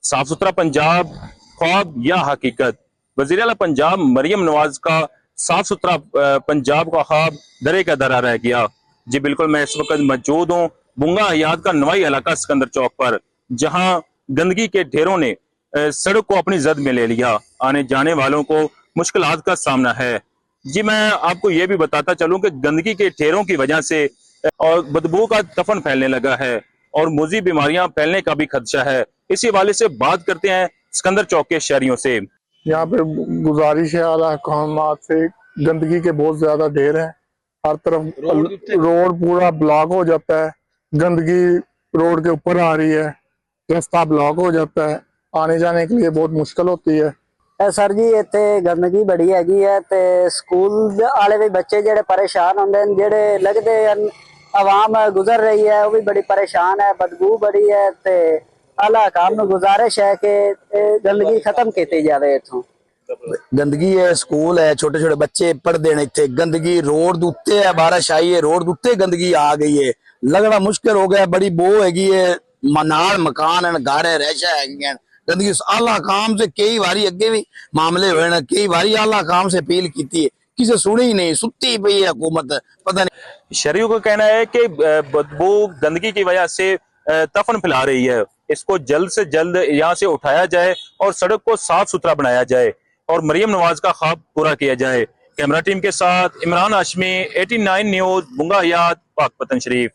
साफ सुथरा पंजाब ख्वाब या हकीकत। वज़ीर आला पंजाब मरियम नवाज का साफ सुथरा पंजाब का ख्वाब दरे का दरा रह गया। जी बिल्कुल, मैं इस वक्त मौजूद हूँ बुंगा हयात का नवाई इलाका सिकंदर चौक पर, जहाँ गंदगी के ढेरों ने सड़क को अपनी जद में ले लिया। आने जाने वालों को मुश्किलात का सामना है। जी मैं आपको ये भी बताता चलूं कि गंदगी के ढेरों की वजह से और बदबू का तफन फैलने लगा है और मुजी बीमारियां फैलने का भी खदशा है। इसी हवाले से बात करते हैं सिकंदर चौक के शहरियों से। यहाँ पे गुजारिश है आला हुकूमत से, गंदगी के बहुत ज्यादा ढेर है। हर तरफ रोड पूरा ब्लॉक हो जाता है, गंदगी रोड के ऊपर आ रही है, रास्ता ब्लॉक हो जाता है, आने जाने के लिए बहुत मुश्किल होती है। सर जी इतने गंदगी बड़ी हैगी है ते स्कूल वाले भी बच्चे जेडे परेशान होंगे, जेडे लगते आवाम गुजर रही है वो भी बड़ी परेशान है, बदबू बड़ी है। ते आला हुकाम नूं गुजारिश है कि गंदगी खत्म की जाए। इथों गंदगी है, स्कूल है, छोटे छोटे बच्चे पढ़ते हैं इतने, गंदगी रोड उत्ते है, बारिश आई है रोड उत्ते गंदगी आ गई है, लगना मुश्किल हो गया, बड़ी बो हैगी है, नाल मकान है, घर है, रहशा है, गंदगी। आला काम से कई बारी अगे भी मामले हुए ना, कई बारी आला काम से अपील की है, किसी सुनी ही नहीं, सुती पई है हुकूमत, पता नहीं। शहरियों का कहना है कि बदबू गंदगी की वजह से तफन फैला रही है। इसको जल्द से जल्द यहाँ से उठाया जाए और सड़क को साफ सुथरा बनाया जाए और मरियम नवाज का ख्वाब पूरा किया जाए। कैमरा टीम के साथ इमरान हाशमी, 89 न्यूज, बुंगा हयात, पाकपतन शरीफ।